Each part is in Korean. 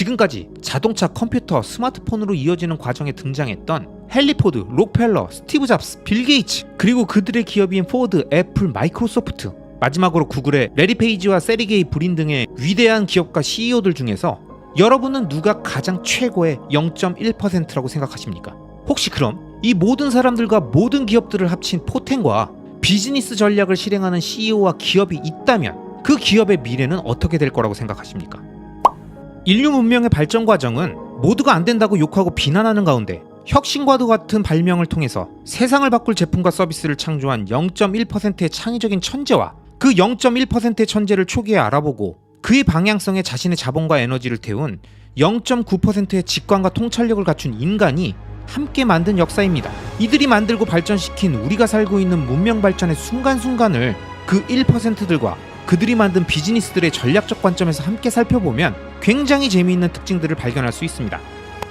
지금까지 자동차, 컴퓨터, 스마트폰으로 이어지는 과정에 등장했던 헨리 포드, 록펠러, 스티브 잡스, 빌 게이츠, 그리고 그들의 기업인 포드, 애플, 마이크로소프트, 마지막으로 구글의 레리 페이지와 세리게이 브린 등의 위대한 기업가 CEO들 중에서 여러분은 누가 가장 최고의 0.1%라고 생각하십니까? 혹시 그럼 이 모든 사람들과 모든 기업들을 합친 포텐과 비즈니스 전략을 실행하는 CEO와 기업이 있다면 그 기업의 미래는 어떻게 될 거라고 생각하십니까? 인류 문명의 발전 과정은 모두가 안 된다고 욕하고 비난하는 가운데 혁신과도 같은 발명을 통해서 세상을 바꿀 제품과 서비스를 창조한 0.1%의 창의적인 천재와 그 0.1%의 천재를 초기에 알아보고 그의 방향성에 자신의 자본과 에너지를 태운 0.9%의 직관과 통찰력을 갖춘 인간이 함께 만든 역사입니다. 이들이 만들고 발전시킨 우리가 살고 있는 문명 발전의 순간순간을 그 1%들과 그들이 만든 비즈니스들의 전략적 관점에서 함께 살펴보면 굉장히 재미있는 특징들을 발견할 수 있습니다.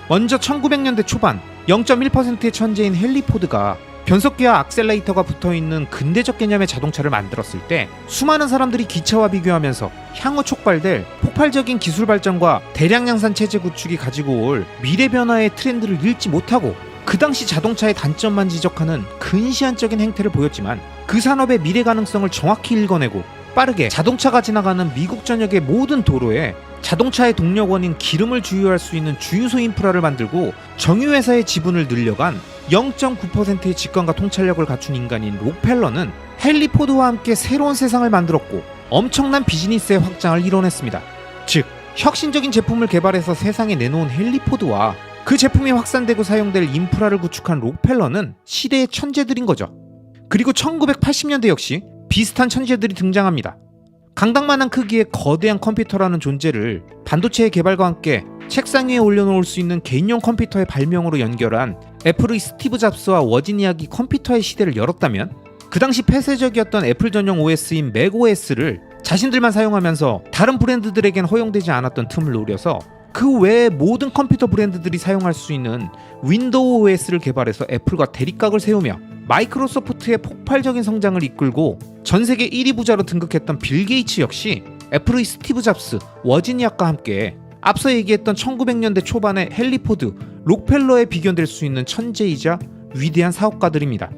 먼저 1900년대 초반 0.1%의 천재인 헨리 포드가 변속기와 악셀레이터가 붙어있는 근대적 개념의 자동차를 만들었을 때 수많은 사람들이 기차와 비교하면서 향후 촉발될 폭발적인 기술 발전과 대량 양산 체제 구축이 가지고 올 미래 변화의 트렌드를 읽지 못하고 그 당시 자동차의 단점만 지적하는 근시안적인 행태를 보였지만 그 산업의 미래 가능성을 정확히 읽어내고 빠르게 자동차가 지나가는 미국 전역의 모든 도로에 자동차의 동력원인 기름을 주유할 수 있는 주유소 인프라를 만들고 정유회사의 지분을 늘려간 0.9%의 직관과 통찰력을 갖춘 인간인 록펠러는 헨리 포드와 함께 새로운 세상을 만들었고 엄청난 비즈니스의 확장을 이뤄냈습니다. 즉, 혁신적인 제품을 개발해서 세상에 내놓은 헨리 포드와 그 제품이 확산되고 사용될 인프라를 구축한 록펠러는 시대의 천재들인 거죠. 그리고 1980년대 역시 비슷한 천재들이 등장합니다. 강당만한 크기의 거대한 컴퓨터라는 존재를 반도체의 개발과 함께 책상 위에 올려놓을 수 있는 개인용 컴퓨터의 발명으로 연결한 애플의 스티브 잡스와 워지니악이 컴퓨터의 시대를 열었다면 그 당시 폐쇄적이었던 애플 전용 OS인 맥OS를 자신들만 사용하면서 다른 브랜드들에겐 허용되지 않았던 틈을 노려서 그 외의 모든 컴퓨터 브랜드들이 사용할 수 있는 윈도우 OS를 개발해서 애플과 대립각을 세우며 마이크로소프트의 폭발적인 성장을 이끌고 전세계 1위 부자로 등극했던 빌 게이츠 역시 애플의 스티브 잡스, 워지니악과 함께 앞서 얘기했던 1900년대 초반의 헨리 포드, 록펠러에 비견될 수 있는 천재이자 위대한 사업가들입니다.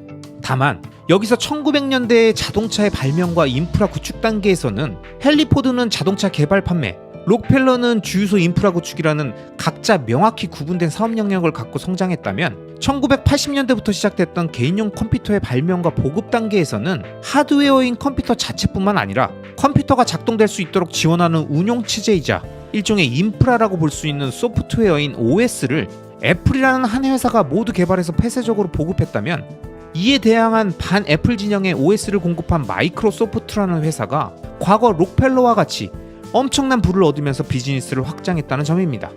다만 여기서 1900년대의 자동차의 발명과 인프라 구축 단계에서는 헨리 포드는 자동차 개발 판매, 록펠러는 주유소 인프라 구축이라는 각자 명확히 구분된 사업 영역을 갖고 성장했다면 1980년대부터 시작됐던 개인용 컴퓨터의 발명과 보급 단계에서는 하드웨어인 컴퓨터 자체뿐만 아니라 컴퓨터가 작동될 수 있도록 지원하는 운용체제이자 일종의 인프라라고 볼 수 있는 소프트웨어인 OS를 애플이라는 한 회사가 모두 개발해서 폐쇄적으로 보급했다면 이에 대항한 반 애플 진영의 OS를 공급한 마이크로소프트라는 회사가 과거 록펠러와 같이 엄청난 부를 얻으면서 비즈니스를 확장했다는 점입니다.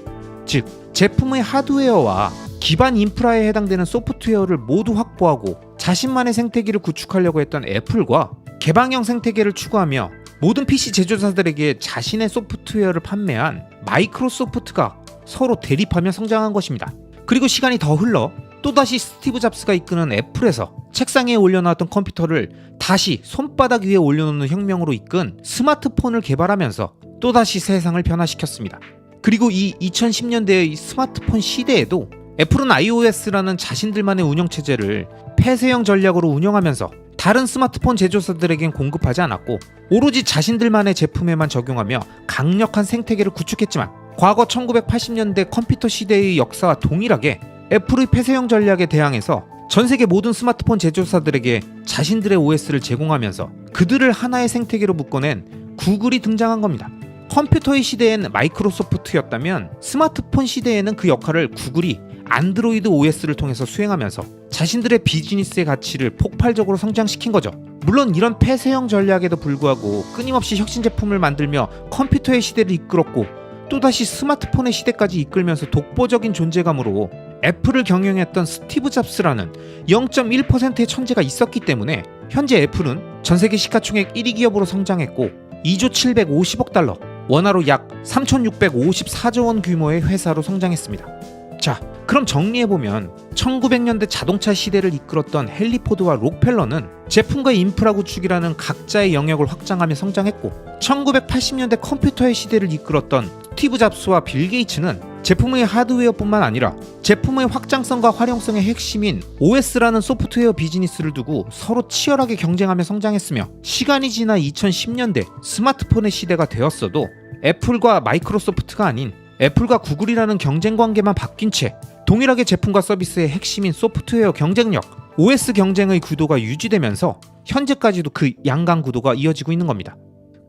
즉, 제품의 하드웨어와 기반 인프라에 해당되는 소프트웨어를 모두 확보하고 자신만의 생태계를 구축하려고 했던 애플과 개방형 생태계를 추구하며 모든 PC 제조사들에게 자신의 소프트웨어를 판매한 마이크로소프트가 서로 대립하며 성장한 것입니다. 그리고 시간이 더 흘러 또다시 스티브 잡스가 이끄는 애플에서 책상 위에 올려놨던 컴퓨터를 다시 손바닥 위에 올려놓는 혁명으로 이끈 스마트폰을 개발하면서 또다시 세상을 변화시켰습니다. 그리고 이 2010년대의 스마트폰 시대에도 애플은 iOS라는 자신들만의 운영체제를 폐쇄형 전략으로 운영하면서 다른 스마트폰 제조사들에겐 공급하지 않았고 오로지 자신들만의 제품에만 적용하며 강력한 생태계를 구축했지만 과거 1980년대 컴퓨터 시대의 역사와 동일하게 애플의 폐쇄형 전략에 대항해서 전세계 모든 스마트폰 제조사들에게 자신들의 OS를 제공하면서 그들을 하나의 생태계로 묶어낸 구글이 등장한 겁니다. 컴퓨터의 시대엔 마이크로소프트였다면 스마트폰 시대에는 그 역할을 구글이 안드로이드 OS를 통해서 수행하면서 자신들의 비즈니스의 가치를 폭발적으로 성장시킨 거죠. 물론 이런 폐쇄형 전략에도 불구하고 끊임없이 혁신 제품을 만들며 컴퓨터의 시대를 이끌었고 또다시 스마트폰의 시대까지 이끌면서 독보적인 존재감으로 애플을 경영했던 스티브 잡스라는 0.1%의 천재가 있었기 때문에 현재 애플은 전세계 시가총액 1위 기업으로 성장했고 2조 750억 달러, 원화로 약 3,654조 원 규모의 회사로 성장했습니다. 자, 그럼 정리해보면 1900년대 자동차 시대를 이끌었던 헨리 포드와 록펠러는 제품과 인프라 구축이라는 각자의 영역을 확장하며 성장했고, 1980년대 컴퓨터의 시대를 이끌었던 스티브 잡스와 빌 게이츠는 제품의 하드웨어뿐만 아니라 제품의 확장성과 활용성의 핵심인 OS라는 소프트웨어 비즈니스를 두고 서로 치열하게 경쟁하며 성장했으며, 시간이 지나 2010년대 스마트폰의 시대가 되었어도 애플과 마이크로소프트가 아닌 애플과 구글이라는 경쟁 관계만 바뀐 채 동일하게 제품과 서비스의 핵심인 소프트웨어 경쟁력, OS 경쟁의 구도가 유지되면서 현재까지도 그 양강 구도가 이어지고 있는 겁니다.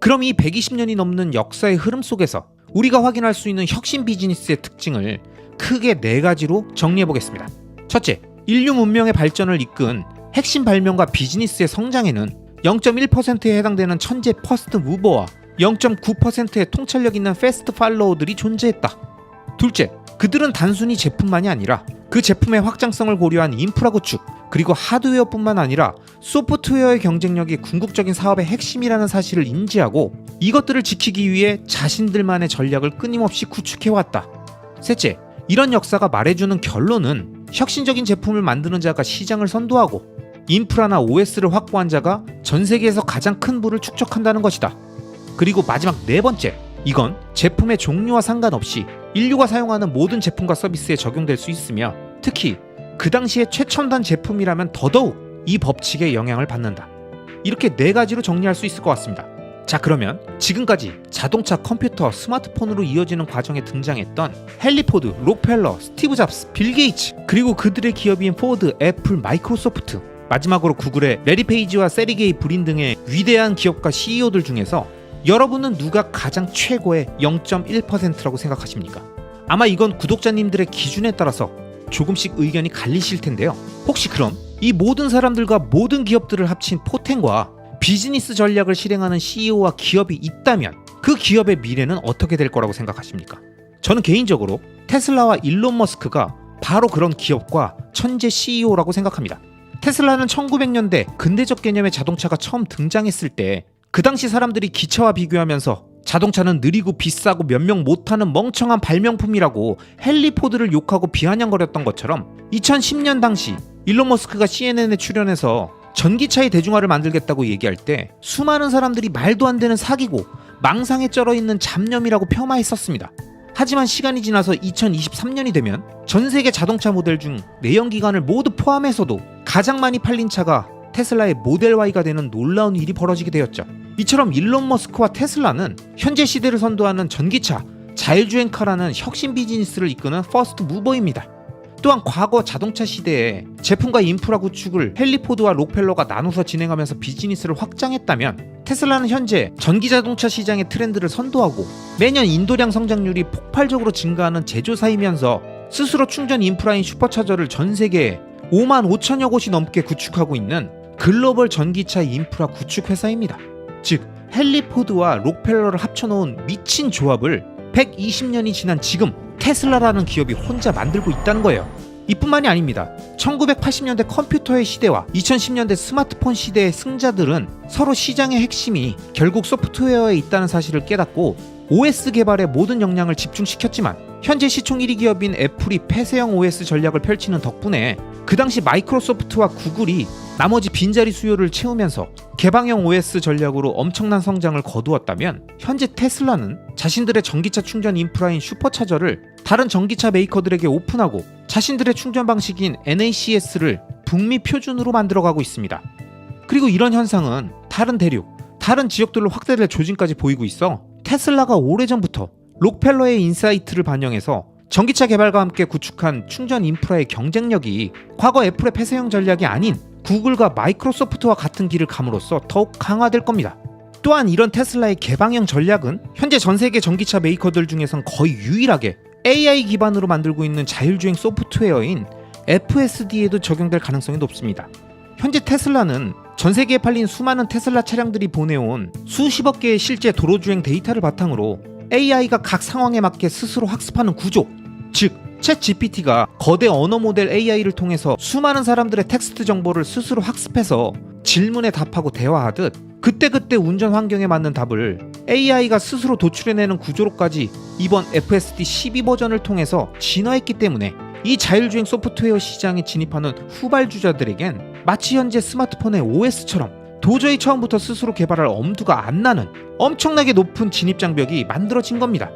그럼 이 120년이 넘는 역사의 흐름 속에서 우리가 확인할 수 있는 혁신 비즈니스의 특징을 크게 4가지로 정리해보겠습니다. 첫째, 인류 문명의 발전을 이끈 핵심 발명과 비즈니스의 성장에는 0.1%에 해당되는 천재 퍼스트 무버와 0.9%의 통찰력 있는 패스트 팔로워들이 존재했다. 둘째, 그들은 단순히 제품만이 아니라 그 제품의 확장성을 고려한 인프라 구축, 그리고 하드웨어뿐만 아니라 소프트웨어의 경쟁력이 궁극적인 사업의 핵심이라는 사실을 인지하고 이것들을 지키기 위해 자신들만의 전략을 끊임없이 구축해왔다. 셋째, 이런 역사가 말해주는 결론은 혁신적인 제품을 만드는 자가 시장을 선도하고 인프라나 OS를 확보한 자가 전 세계에서 가장 큰 부를 축적한다는 것이다. 그리고 마지막 4번째, 이건 제품의 종류와 상관없이 인류가 사용하는 모든 제품과 서비스에 적용될 수 있으며, 특히 그 당시의 최첨단 제품이라면 더더욱 이 법칙에 영향을 받는다. 이렇게 4가지로 정리할 수 있을 것 같습니다. 자, 그러면 지금까지 자동차, 컴퓨터, 스마트폰으로 이어지는 과정에 등장했던 헨리 포드, 록펠러, 스티브 잡스, 빌 게이츠, 그리고 그들의 기업인 포드, 애플, 마이크로소프트, 마지막으로 구글의 레리 페이지와 세리게이 브린 등의 위대한 기업가 CEO들 중에서 여러분은 누가 가장 최고의 0.1%라고 생각하십니까? 아마 이건 구독자님들의 기준에 따라서 조금씩 의견이 갈리실 텐데요. 혹시 그럼 이 모든 사람들과 모든 기업들을 합친 포텐과 비즈니스 전략을 실행하는 CEO와 기업이 있다면 그 기업의 미래는 어떻게 될 거라고 생각하십니까? 저는 개인적으로 테슬라와 일론 머스크가 바로 그런 기업과 천재 CEO라고 생각합니다. 테슬라는 1900년대 근대적 개념의 자동차가 처음 등장했을 때 그 당시 사람들이 기차와 비교하면서 자동차는 느리고 비싸고 몇 명 못하는 멍청한 발명품이라고 헨리 포드를 욕하고 비아냥거렸던 것처럼 2010년 당시 일론 머스크가 CNN에 출연해서 전기차의 대중화를 만들겠다고 얘기할 때 수많은 사람들이 말도 안 되는 사기고 망상에 쩔어있는 잡념이라고 폄하했었습니다. 하지만 시간이 지나서 2023년이 되면 전 세계 자동차 모델 중 내연기관을 모두 포함해서도 가장 많이 팔린 차가 테슬라의 모델 Y가 되는 놀라운 일이 벌어지게 되었죠. 이처럼 일론 머스크와 테슬라는 현재 시대를 선도하는 전기차, 자율주행카라는 혁신 비즈니스를 이끄는 퍼스트 무버입니다. 또한 과거 자동차 시대에 제품과 인프라 구축을 헨리 포드와 록펠러가 나눠서 진행하면서 비즈니스를 확장했다면, 테슬라는 현재 전기자동차 시장의 트렌드를 선도하고 매년 인도량 성장률이 폭발적으로 증가하는 제조사이면서 스스로 충전 인프라인 슈퍼차저를 전 세계에 5만 5천여 곳이 넘게 구축하고 있는 글로벌 전기차 인프라 구축 회사입니다. 즉, 헨리 포드와 록펠러를 합쳐놓은 미친 조합을 120년이 지난 지금 테슬라라는 기업이 혼자 만들고 있다는 거예요. 이뿐만이 아닙니다. 1980년대 컴퓨터의 시대와 2010년대 스마트폰 시대의 승자들은 서로 시장의 핵심이 결국 소프트웨어에 있다는 사실을 깨닫고 OS 개발에 모든 역량을 집중시켰지만, 현재 시총 1위 기업인 애플이 폐쇄형 OS 전략을 펼치는 덕분에 그 당시 마이크로소프트와 구글이 나머지 빈자리 수요를 채우면서 개방형 OS 전략으로 엄청난 성장을 거두었다면, 현재 테슬라는 자신들의 전기차 충전 인프라인 슈퍼차저를 다른 전기차 메이커들에게 오픈하고 자신들의 충전 방식인 NACS를 북미 표준으로 만들어가고 있습니다. 그리고 이런 현상은 다른 대륙, 다른 지역들로 확대될 조짐까지 보이고 있어 테슬라가 오래전부터 록펠러의 인사이트를 반영해서 전기차 개발과 함께 구축한 충전 인프라의 경쟁력이 과거 애플의 폐쇄형 전략이 아닌 구글과 마이크로소프트와 같은 길을 감으로써 더욱 강화될 겁니다. 또한 이런 테슬라의 개방형 전략은 현재 전 세계 전기차 메이커들 중에선 거의 유일하게 AI 기반으로 만들고 있는 자율주행 소프트웨어인 FSD에도 적용될 가능성이 높습니다. 현재 테슬라는 전 세계에 팔린 수많은 테슬라 차량들이 보내온 수십억 개의 실제 도로주행 데이터를 바탕으로 AI가 각 상황에 맞게 스스로 학습하는 구조, 즉 챗GPT가 거대 언어 모델 AI를 통해서 수많은 사람들의 텍스트 정보를 스스로 학습해서 질문에 답하고 대화하듯 그때그때 운전 환경에 맞는 답을 AI가 스스로 도출해내는 구조로까지 이번 FSD 12 버전을 통해서 진화했기 때문에 이 자율주행 소프트웨어 시장에 진입하는 후발주자들에겐 마치 현재 스마트폰의 OS처럼 도저히 처음부터 스스로 개발할 엄두가 안 나는 엄청나게 높은 진입장벽이 만들어진 겁니다.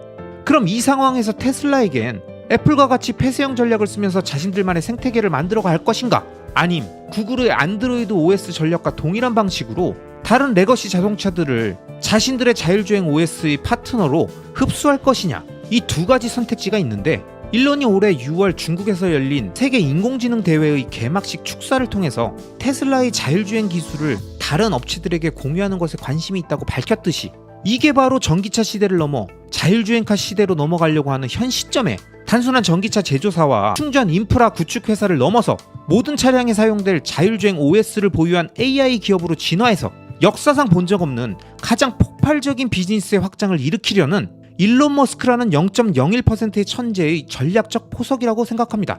그럼 이 상황에서 테슬라에겐 애플과 같이 폐쇄형 전략을 쓰면서 자신들만의 생태계를 만들어갈 것인가? 아님 구글의 안드로이드 OS 전략과 동일한 방식으로 다른 레거시 자동차들을 자신들의 자율주행 OS의 파트너로 흡수할 것이냐? 이 두 가지 선택지가 있는데 일론이 올해 6월 중국에서 열린 세계 인공지능 대회의 개막식 축사를 통해서 테슬라의 자율주행 기술을 다른 업체들에게 공유하는 것에 관심이 있다고 밝혔듯이 이게 바로 전기차 시대를 넘어 자율주행카 시대로 넘어가려고 하는 현 시점에 단순한 전기차 제조사와 충전 인프라 구축 회사를 넘어서 모든 차량에 사용될 자율주행 OS를 보유한 AI 기업으로 진화해서 역사상 본 적 없는 가장 폭발적인 비즈니스의 확장을 일으키려는 일론 머스크라는 0.01%의 천재의 전략적 포석이라고 생각합니다.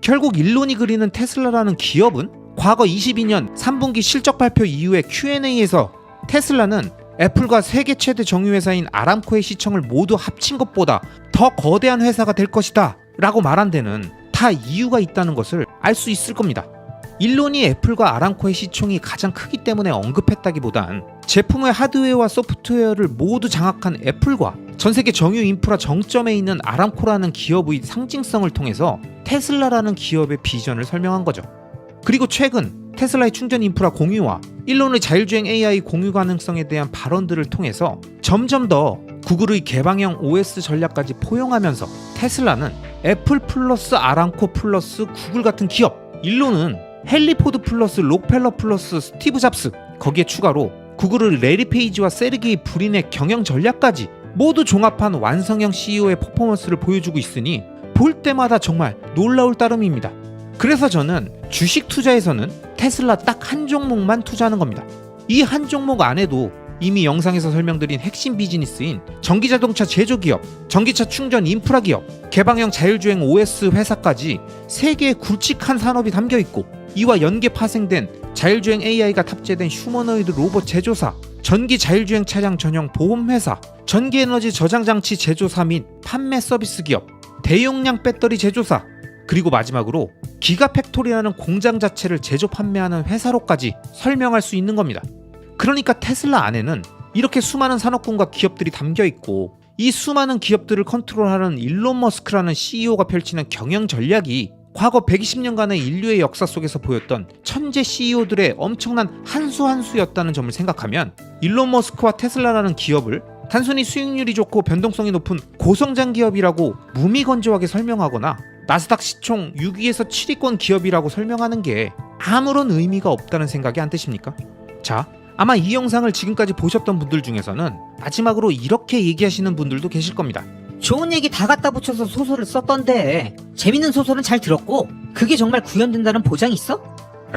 결국 일론이 그리는 테슬라라는 기업은 과거 22년 3분기 실적 발표 이후의 Q&A에서 테슬라는 애플과 세계 최대 정유회사인 아람코의 시청을 모두 합친 것보다 더 거대한 회사가 될 것이다 라고 말한 데는 다 이유가 있다는 것을 알 수 있을 겁니다. 일론이 애플과 아람코의 시총이 가장 크기 때문에 언급했다기보단 제품의 하드웨어와 소프트웨어를 모두 장악한 애플과 전세계 정유 인프라 정점에 있는 아람코라는 기업의 상징성을 통해서 테슬라라는 기업의 비전을 설명한 거죠. 그리고 최근 테슬라의 충전 인프라 공유와 일론의 자율주행 AI 공유 가능성에 대한 발언들을 통해서 점점 더 구글의 개방형 OS 전략까지 포용하면서 테슬라는 애플 플러스 아람코 플러스 구글 같은 기업, 일론은 헨리 포드 플러스 록펠러 플러스 스티브 잡스, 거기에 추가로 구글의 레리 페이지와 세르게이 브린의 경영 전략까지 모두 종합한 완성형 CEO의 퍼포먼스를 보여주고 있으니 볼 때마다 정말 놀라울 따름입니다. 그래서 저는 주식 투자에서는 테슬라 딱 한 종목만 투자하는 겁니다. 이 한 종목 안에도 이미 영상에서 설명드린 핵심 비즈니스인 전기자동차 제조기업, 전기차 충전 인프라 기업, 개방형 자율주행 OS 회사까지 세 개의 굵직한 산업이 담겨있고 이와 연계 파생된 자율주행 AI가 탑재된 휴머노이드 로봇 제조사, 전기 자율주행 차량 전용 보험회사, 전기에너지 저장장치 제조사 및 판매 서비스 기업, 대용량 배터리 제조사, 그리고 마지막으로 기가팩토리라는 공장 자체를 제조 판매하는 회사로까지 설명할 수 있는 겁니다. 그러니까 테슬라 안에는 이렇게 수많은 산업군과 기업들이 담겨있고 이 수많은 기업들을 컨트롤하는 일론 머스크라는 CEO가 펼치는 경영 전략이 과거 120년간의 인류의 역사 속에서 보였던 천재 CEO들의 엄청난 한 수 한 수였다는 점을 생각하면 일론 머스크와 테슬라라는 기업을 단순히 수익률이 좋고 변동성이 높은 고성장 기업이라고 무미건조하게 설명하거나 나스닥 시총 6위에서 7위권 기업이라고 설명하는 게 아무런 의미가 없다는 생각이 안 드십니까? 자, 아마 이 영상을 지금까지 보셨던 분들 중에서는 마지막으로 이렇게 얘기하시는 분들도 계실 겁니다. 좋은 얘기 다 갖다 붙여서 소설을 썼던데 재밌는 소설은 잘 들었고 그게 정말 구현된다는 보장이 있어?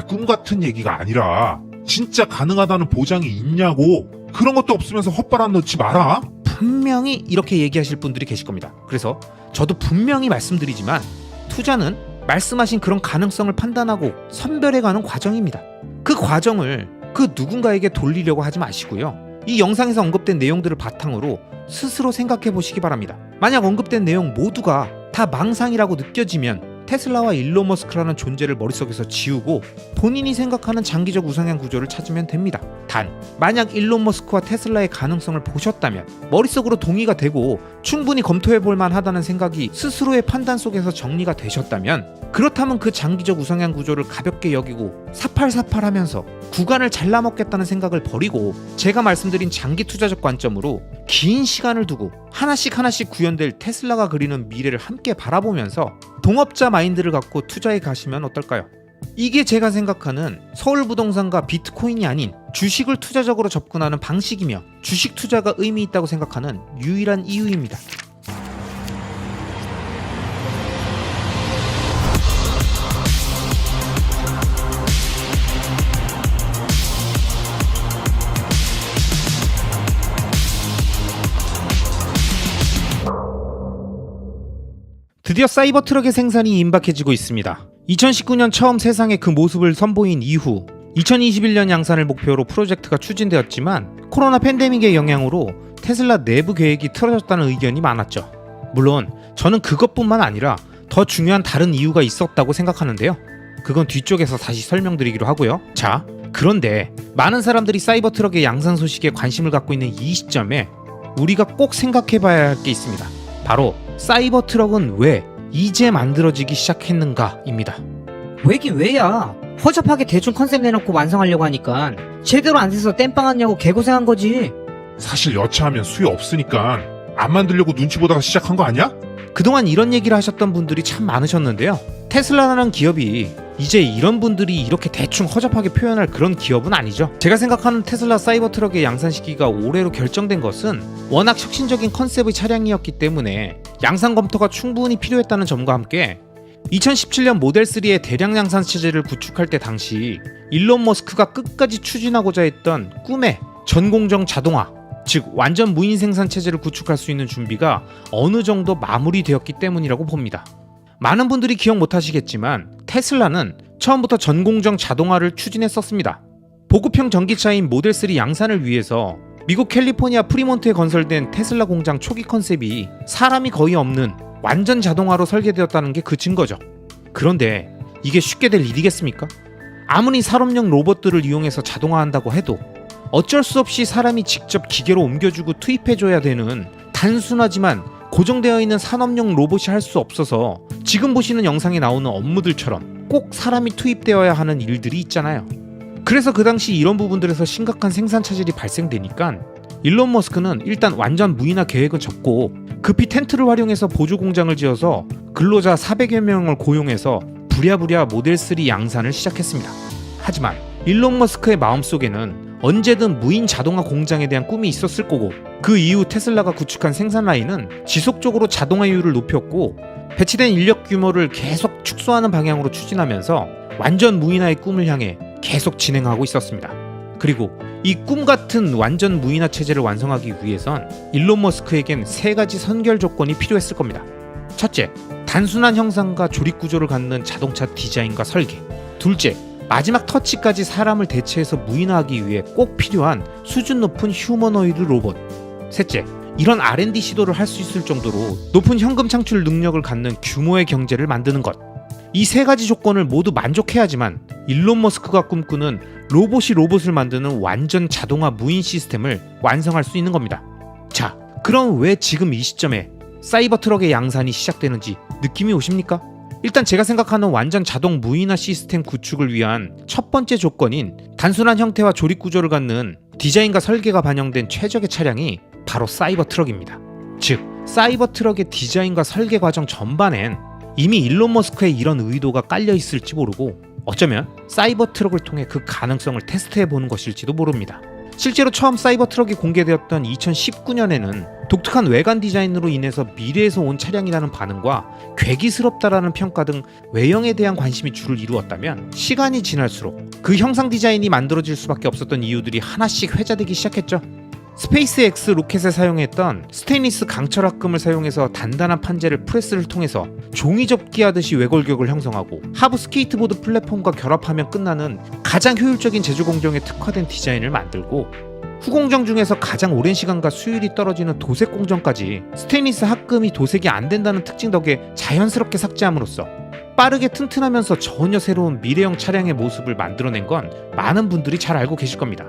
꿈 같은 얘기가 아니라 진짜 가능하다는 보장이 있냐고. 그런 것도 없으면서 헛바람 넣지 마라. 분명히 이렇게 얘기하실 분들이 계실 겁니다. 그래서 저도 분명히 말씀드리지만 투자는 말씀하신 그런 가능성을 판단하고 선별해가는 과정입니다. 그 과정을 그 누군가에게 돌리려고 하지 마시고요. 이 영상에서 언급된 내용들을 바탕으로 스스로 생각해 보시기 바랍니다. 만약 언급된 내용 모두가 다 망상이라고 느껴지면 테슬라와 일론 머스크라는 존재를 머릿속에서 지우고 본인이 생각하는 장기적 우상향 구조를 찾으면 됩니다. 단, 만약 일론 머스크와 테슬라의 가능성을 보셨다면 머릿속으로 동의가 되고 충분히 검토해 볼 만하다는 생각이 스스로의 판단 속에서 정리가 되셨다면 그렇다면 그 장기적 우상향 구조를 가볍게 여기고 사팔사팔하면서 구간을 잘라먹겠다는 생각을 버리고 제가 말씀드린 장기 투자적 관점으로 긴 시간을 두고 하나씩 구현될 테슬라가 그리는 미래를 함께 바라보면서 동업자 마인드를 갖고 투자해 가시면 어떨까요? 이게 제가 생각하는 서울부동산과 비트코인이 아닌 주식을 투자적으로 접근하는 방식이며 주식 투자가 의미 있다고 생각하는 유일한 이유입니다. 드디어 사이버 트럭의 생산이 임박해지고 있습니다. 2019년 처음 세상에 그 모습을 선보인 이후 2021년 양산을 목표로 프로젝트가 추진되었지만 코로나 팬데믹의 영향으로 테슬라 내부 계획이 틀어졌다는 의견이 많았죠. 물론 저는 그것뿐만 아니라 더 더 중요한 다른 이유가 있었다고 생각하는데요. 그건 뒤쪽에서 다시 설명드리기로 하고요. 자, 그런데 많은 사람들이 사이버 트럭의 양산 소식에 관심을 갖고 있는 이 시점에 우리가 꼭 생각해봐야 할 게 있습니다. 바로 사이버 트럭은 왜 이제 만들어지기 시작했는가입니다. 왜긴 왜야. 허접하게 대충 컨셉 내놓고 완성하려고 하니까 제대로 안 돼서 땜빵 왔냐고 개고생한 거지. 사실 여차하면 수요 없으니까 안 만들려고 눈치 보다가 시작한 거 아니야? 그동안 이런 얘기를 하셨던 분들이 참 많으셨는데요. 테슬라라는 기업이 이제 이런 분들이 이렇게 대충 허접하게 표현할 그런 기업은 아니죠. 제가 생각하는 테슬라 사이버 트럭의 양산 시기가 올해로 결정된 것은 워낙 혁신적인 컨셉의 차량이었기 때문에 양산 검토가 충분히 필요했다는 점과 함께 2017년 모델 3의 대량 양산 체제를 구축할 때 당시 일론 머스크가 끝까지 추진하고자 했던 꿈의 전공정 자동화, 즉 완전 무인 생산 체제를 구축할 수 있는 준비가 어느 정도 마무리되었기 때문이라고 봅니다. 많은 분들이 기억 못하시겠지만 테슬라는 처음부터 전공정 자동화를 추진했었습니다. 보급형 전기차인 모델 3 양산을 위해서 미국 캘리포니아 프리몬트에 건설된 테슬라 공장 초기 컨셉이 사람이 거의 없는 완전 자동화로 설계되었다는 게 그 증거죠. 그런데 이게 쉽게 될 일이겠습니까? 아무리 산업용 로봇들을 이용해서 자동화한다고 해도 어쩔 수 없이 사람이 직접 기계로 옮겨주고 투입해줘야 되는 단순하지만 고정되어 있는 산업용 로봇이 할 수 없어서 지금 보시는 영상에 나오는 업무들처럼 꼭 사람이 투입되어야 하는 일들이 있잖아요. 그래서 그 당시 이런 부분들에서 심각한 생산 차질이 발생되니까 일론 머스크는 일단 완전 무인화 계획은 접고 급히 텐트를 활용해서 보조 공장을 지어서 근로자 400여 명을 고용해서 부랴부랴 모델 3 양산을 시작했습니다. 하지만 일론 머스크의 마음속에는 언제든 무인 자동화 공장에 대한 꿈이 있었을 거고, 그 이후 테슬라가 구축한 생산 라인은 지속적으로 자동화율을 높였고 배치된 인력 규모를 계속 축소하는 방향으로 추진하면서 완전 무인화의 꿈을 향해 계속 진행하고 있었습니다. 그리고 이 꿈같은 완전 무인화 체제를 완성하기 위해선 일론 머스크에겐 세 가지 선결 조건이 필요했을 겁니다. 첫째, 단순한 형상과 조립 구조를 갖는 자동차 디자인과 설계. 둘째, 마지막 터치까지 사람을 대체해서 무인화하기 위해 꼭 필요한 수준 높은 휴머노이드 로봇. 셋째, 이런 R&D 시도를 할 수 있을 정도로 높은 현금 창출 능력을 갖는 규모의 경제를 만드는 것. 이 세 가지 조건을 모두 만족해야지만 일론 머스크가 꿈꾸는 로봇이 로봇을 만드는 완전 자동화 무인 시스템을 완성할 수 있는 겁니다. 자, 그럼 왜 지금 이 시점에 사이버 트럭의 양산이 시작되는지 느낌이 오십니까? 일단 제가 생각하는 완전 자동 무인화 시스템 구축을 위한 첫 번째 조건인 단순한 형태와 조립 구조를 갖는 디자인과 설계가 반영된 최적의 차량이 바로 사이버 트럭입니다. 즉, 사이버 트럭의 디자인과 설계 과정 전반엔 이미 일론 머스크의 이런 의도가 깔려 있을지 모르고 어쩌면 사이버 트럭을 통해 그 가능성을 테스트해보는 것일지도 모릅니다. 실제로 처음 사이버 트럭이 공개되었던 2019년에는 독특한 외관 디자인으로 인해서 미래에서 온 차량이라는 반응과 괴기스럽다라는 평가 등 외형에 대한 관심이 주를 이루었다면, 시간이 지날수록 그 형상 디자인이 만들어질 수밖에 없었던 이유들이 하나씩 회자되기 시작했죠. 스페이스X 로켓에 사용했던 스테인리스 강철 합금을 사용해서 단단한 판재를 프레스를 통해서 종이 접기 하듯이 외골격을 형성하고 하부 스케이트보드 플랫폼과 결합하면 끝나는 가장 효율적인 제조 공정에 특화된 디자인을 만들고, 후공정 중에서 가장 오랜 시간과 수율이 떨어지는 도색 공정까지 스테인리스 합금이 도색이 안 된다는 특징 덕에 자연스럽게 삭제함으로써 빠르게 튼튼하면서 전혀 새로운 미래형 차량의 모습을 만들어낸 건 많은 분들이 잘 알고 계실 겁니다.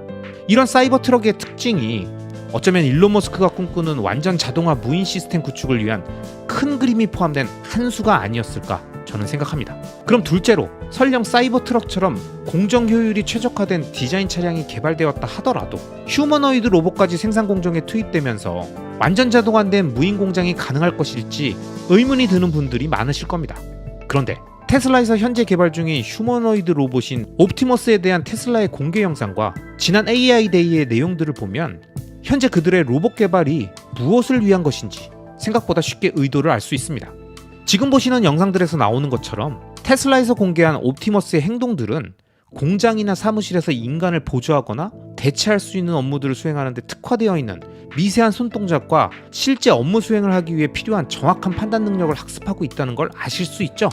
이런 사이버 트럭의 특징이 어쩌면 일론 머스크가 꿈꾸는 완전 자동화 무인 시스템 구축을 위한 큰 그림이 포함된 한 수가 아니었을까 저는 생각합니다. 그럼 둘째로, 설령 사이버 트럭처럼 공정 효율이 최적화된 디자인 차량이 개발되었다 하더라도 휴머노이드 로봇까지 생산 공정에 투입되면서 완전 자동화된 무인 공장이 가능할 것일지 의문이 드는 분들이 많으실 겁니다. 그런데 테슬라에서 현재 개발 중인 휴머노이드 로봇인 옵티머스에 대한 테슬라의 공개 영상과 지난 AI 데이의 내용들을 보면 현재 그들의 로봇 개발이 무엇을 위한 것인지 생각보다 쉽게 의도를 알 수 있습니다. 지금 보시는 영상들에서 나오는 것처럼 테슬라에서 공개한 옵티머스의 행동들은 공장이나 사무실에서 인간을 보조하거나 대체할 수 있는 업무들을 수행하는 데 특화되어 있는 미세한 손동작과 실제 업무 수행을 하기 위해 필요한 정확한 판단 능력을 학습하고 있다는 걸 아실 수 있죠.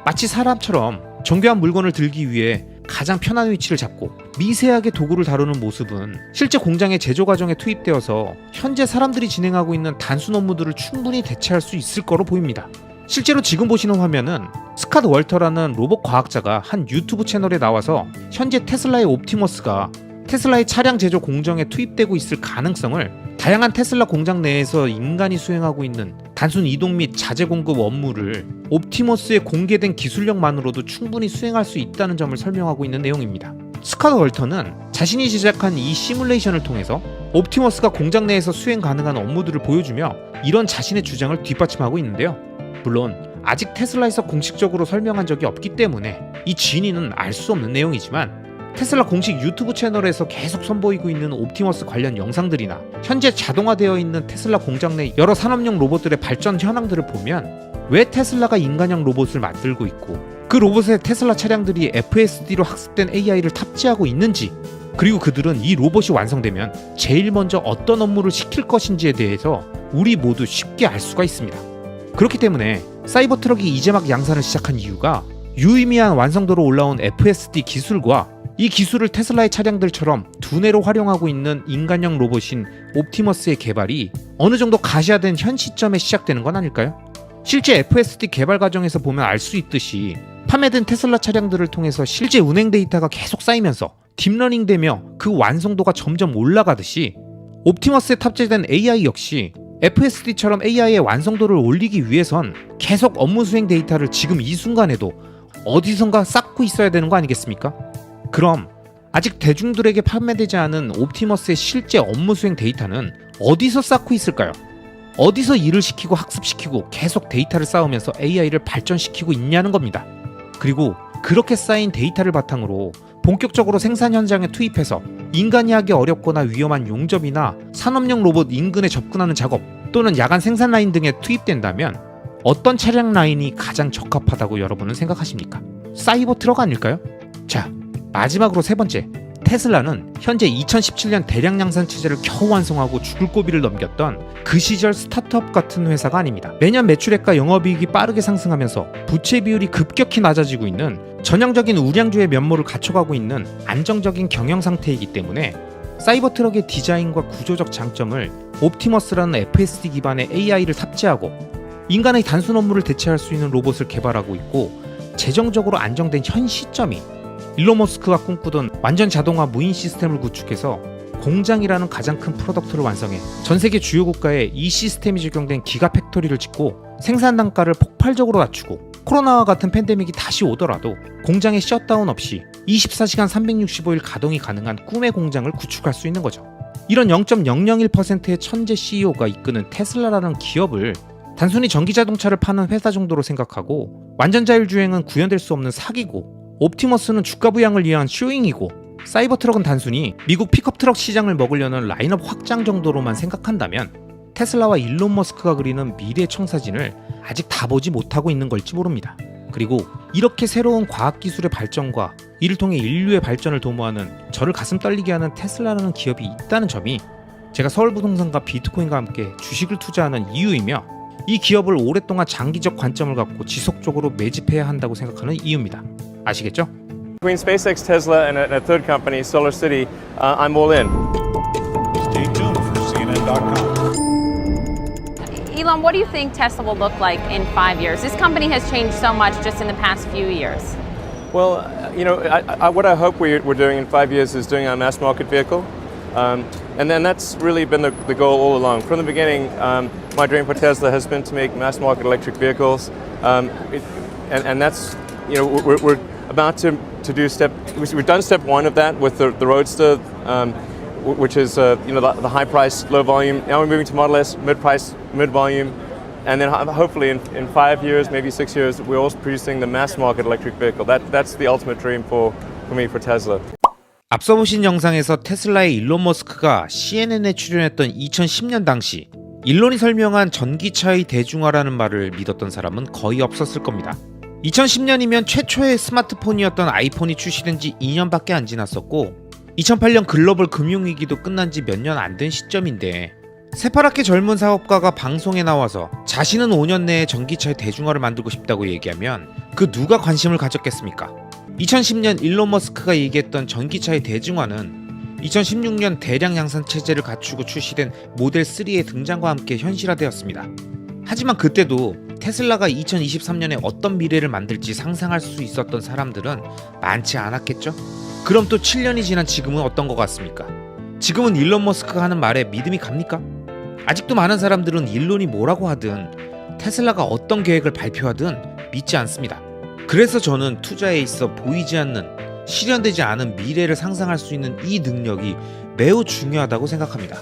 마치 사람처럼 정교한 물건을 들기 위해 가장 편한 위치를 잡고 미세하게 도구를 다루는 모습은 실제 공장의 제조 과정에 투입되어서 현재 사람들이 진행하고 있는 단순 업무들을 충분히 대체할 수 있을 거로 보입니다. 실제로 지금 보시는 화면은 스캇 월터라는 로봇 과학자가 한 유튜브 채널에 나와서 현재 테슬라의 옵티머스가 테슬라의 차량 제조 공정에 투입되고 있을 가능성을 다양한 테슬라 공장 내에서 인간이 수행하고 있는 단순 이동 및 자재 공급 업무를 옵티머스의 공개된 기술력만으로도 충분히 수행할 수 있다는 점을 설명하고 있는 내용입니다. 스캇 월터는 자신이 제작한 이 시뮬레이션을 통해서 옵티머스가 공장 내에서 수행 가능한 업무들을 보여주며 이런 자신의 주장을 뒷받침하고 있는데요. 물론 아직 테슬라에서 공식적으로 설명한 적이 없기 때문에 이 진위는 알 수 없는 내용이지만 테슬라 공식 유튜브 채널에서 계속 선보이고 있는 옵티머스 관련 영상들이나 현재 자동화되어 있는 테슬라 공장 내 여러 산업용 로봇들의 발전 현황들을 보면 왜 테슬라가 인간형 로봇을 만들고 있고 그 로봇에 테슬라 차량들이 FSD로 학습된 AI를 탑재하고 있는지, 그리고 그들은 이 로봇이 완성되면 제일 먼저 어떤 업무를 시킬 것인지에 대해서 우리 모두 쉽게 알 수가 있습니다. 그렇기 때문에 사이버트럭이 이제 막 양산을 시작한 이유가 유의미한 완성도로 올라온 FSD 기술과 이 기술을 테슬라의 차량들처럼 두뇌로 활용하고 있는 인간형 로봇인 옵티머스의 개발이 어느 정도 가시화된 현 시점에 시작되는 건 아닐까요? 실제 FSD 개발 과정에서 보면 알 수 있듯이 판매된 테슬라 차량들을 통해서 실제 운행 데이터가 계속 쌓이면서 딥러닝 되며 그 완성도가 점점 올라가듯이 옵티머스에 탑재된 AI 역시 FSD처럼 AI의 완성도를 올리기 위해선 계속 업무 수행 데이터를 지금 이 순간에도 어디선가 쌓고 있어야 되는 거 아니겠습니까? 그럼 아직 대중들에게 판매되지 않은 옵티머스의 실제 업무 수행 데이터는 어디서 쌓고 있을까요? 어디서 일을 시키고 학습시키고 계속 데이터를 쌓으면서 AI를 발전시키고 있냐는 겁니다. 그리고 그렇게 쌓인 데이터를 바탕으로 본격적으로 생산 현장에 투입해서 인간이 하기 어렵거나 위험한 용접이나 산업용 로봇 인근에 접근하는 작업 또는 야간 생산 라인 등에 투입된다면 어떤 차량 라인이 가장 적합하다고 여러분은 생각하십니까? 사이버 트럭 아닐까요? 자, 마지막으로 세 번째, 테슬라는 현재 2017년 대량 양산 체제를 겨우 완성하고 죽을 고비를 넘겼던 그 시절 스타트업 같은 회사가 아닙니다. 매년 매출액과 영업이익이 빠르게 상승하면서 부채 비율이 급격히 낮아지고 있는 전형적인 우량주의 면모를 갖춰가고 있는 안정적인 경영 상태이기 때문에 사이버 트럭의 디자인과 구조적 장점을 옵티머스라는 FSD 기반의 AI를 탑재하고 인간의 단순 업무를 대체할 수 있는 로봇을 개발하고 있고, 재정적으로 안정된 현 시점이 일론 머스크가 꿈꾸던 완전 자동화 무인 시스템을 구축해서 공장이라는 가장 큰 프로덕트를 완성해 전 세계 주요 국가에 이 시스템이 적용된 기가 팩토리를 짓고 생산 단가를 폭발적으로 낮추고 코로나와 같은 팬데믹이 다시 오더라도 공장에 셧다운 없이 24시간 365일 가동이 가능한 꿈의 공장을 구축할 수 있는 거죠. 이런 0.001%의 천재 CEO가 이끄는 테슬라라는 기업을 단순히 전기자동차를 파는 회사 정도로 생각하고 완전 자율주행은 구현될 수 없는 사기고, 옵티머스는 주가 부양을 위한 쇼잉이고, 사이버 트럭은 단순히 미국 픽업 트럭 시장을 먹으려는 라인업 확장 정도로만 생각한다면 테슬라와 일론 머스크가 그리는 미래 청사진을 아직 다 보지 못하고 있는 걸지 모릅니다. 그리고 이렇게 새로운 과학기술의 발전과 이를 통해 인류의 발전을 도모하는 저를 가슴 떨리게 하는 테슬라라는 기업이 있다는 점이 제가 서울부동산과 비트코인과 함께 주식을 투자하는 이유이며, 이 기업을 오랫동안 장기적 관점을 갖고 지속적으로 매집해야 한다고 생각하는 이유입니다. 아시겠죠? Between SpaceX, Tesla, and a third company, SolarCity, I'm all in. Stay tuned for CNN.com. Elon, what do you think Tesla will look like in 5 years? This company has changed so much just in the past few years. Well, what I hope we're doing in 5 years is doing our mass market vehicle. And then that's really been the goal all along. From the beginning, my dream for Tesla has been to make mass market electric vehicles. And that's, we're about to do we've done step one of that with the Roadster, which is the high price, low volume. Now we're moving to Model S, mid price, mid volume. And then hopefully in 5 years, maybe 6 years, we're also producing the mass market electric vehicle. That's the ultimate dream for me, for Tesla. 앞서 보신 영상에서 테슬라의 일론 머스크가 CNN에 출연했던 2010년 당시 일론이 설명한 전기차의 대중화라는 말을 믿었던 사람은 거의 없었을 겁니다. 2010년이면 최초의 스마트폰이었던 아이폰이 출시된 지 2년밖에 안 지났었고 2008년 글로벌 금융위기도 끝난 지 몇 년 안 된 시점인데 새파랗게 젊은 사업가가 방송에 나와서 자신은 5년 내에 전기차의 대중화를 만들고 싶다고 얘기하면 그 누가 관심을 가졌겠습니까? 2010년 일론 머스크가 얘기했던 전기차의 대중화는 2016년 대량 양산 체제를 갖추고 출시된 모델 3의 등장과 함께 현실화되었습니다. 하지만 그때도 테슬라가 2023년에 어떤 미래를 만들지 상상할 수 있었던 사람들은 많지 않았겠죠? 그럼 또 7년이 지난 지금은 어떤 것 같습니까? 지금은 일론 머스크가 하는 말에 믿음이 갑니까? 아직도 많은 사람들은 일론이 뭐라고 하든 테슬라가 어떤 계획을 발표하든 믿지 않습니다. 그래서 저는 투자에 있어 보이지 않는, 실현되지 않은 미래를 상상할 수 있는 이 능력이 매우 중요하다고 생각합니다.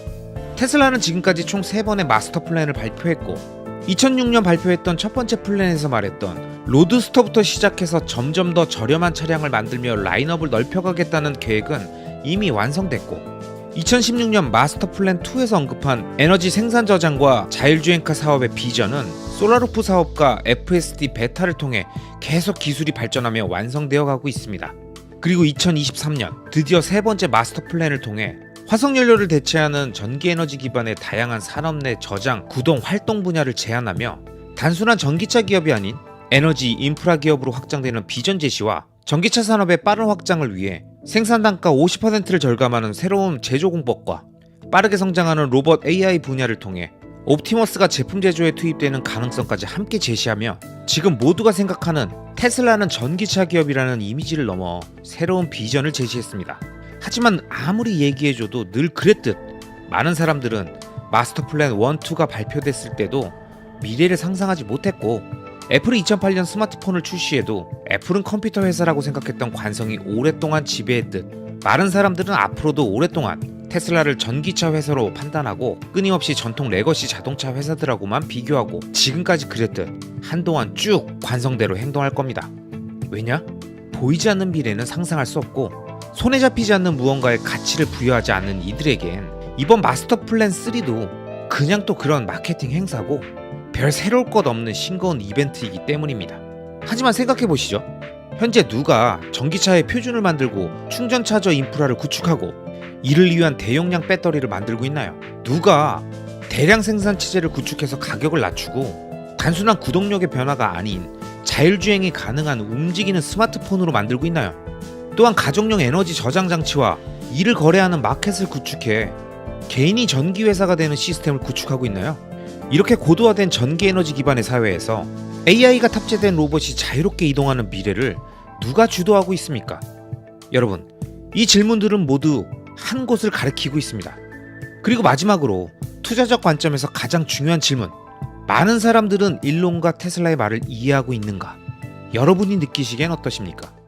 테슬라는 지금까지 총 3번의 마스터 플랜을 발표했고 2006년 발표했던 첫 번째 플랜에서 말했던 로드스터부터 시작해서 점점 더 저렴한 차량을 만들며 라인업을 넓혀가겠다는 계획은 이미 완성됐고 2016년 마스터 플랜 2에서 언급한 에너지 생산 저장과 자율주행카 사업의 비전은 솔라루프 사업과 FSD 베타를 통해 계속 기술이 발전하며 완성되어 가고 있습니다. 그리고 2023년 드디어 3번째 마스터 플랜을 통해 화석연료를 대체하는 전기에너지 기반의 다양한 산업 내 저장, 구동, 활동 분야를 제한하며 단순한 전기차 기업이 아닌 에너지 인프라 기업으로 확장되는 비전 제시와 전기차 산업의 빠른 확장을 위해 생산 단가 50%를 절감하는 새로운 제조 공법과 빠르게 성장하는 로봇 AI 분야를 통해 옵티머스가 제품 제조에 투입되는 가능성까지 함께 제시하며 지금 모두가 생각하는 테슬라는 전기차 기업이라는 이미지를 넘어 새로운 비전을 제시했습니다. 하지만 아무리 얘기해줘도 늘 그랬듯 많은 사람들은 마스터 플랜 1, 2가 발표됐을 때도 미래를 상상하지 못했고 애플이 2008년 스마트폰을 출시해도 애플은 컴퓨터 회사라고 생각했던 관성이 오랫동안 지배했듯 많은 사람들은 앞으로도 오랫동안 테슬라를 전기차 회사로 판단하고 끊임없이 전통 레거시 자동차 회사들하고만 비교하고 지금까지 그랬듯 한동안 쭉 관성대로 행동할 겁니다. 왜냐? 보이지 않는 미래는 상상할 수 없고 손에 잡히지 않는 무언가에 가치를 부여하지 않는 이들에겐 이번 마스터 플랜 3도 그냥 또 그런 마케팅 행사고 별 새로울 것 없는 싱거운 이벤트이기 때문입니다. 하지만 생각해보시죠. 현재 누가 전기차의 표준을 만들고 충전 차저 인프라를 구축하고 이를 위한 대용량 배터리를 만들고 있나요? 누가 대량 생산 체제를 구축해서 가격을 낮추고 단순한 구동력의 변화가 아닌 자율주행이 가능한 움직이는 스마트폰으로 만들고 있나요? 또한 가정용 에너지 저장 장치와 이를 거래하는 마켓을 구축해 개인이 전기회사가 되는 시스템을 구축하고 있나요? 이렇게 고도화된 전기에너지 기반의 사회에서 AI가 탑재된 로봇이 자유롭게 이동하는 미래를 누가 주도하고 있습니까? 여러분, 이 질문들은 모두 한 곳을 가리키고 있습니다. 그리고 마지막으로 투자적 관점에서 가장 중요한 질문, 많은 사람들은 일론과 테슬라의 말을 이해하고 있는가? 여러분이 느끼시기엔 어떠십니까?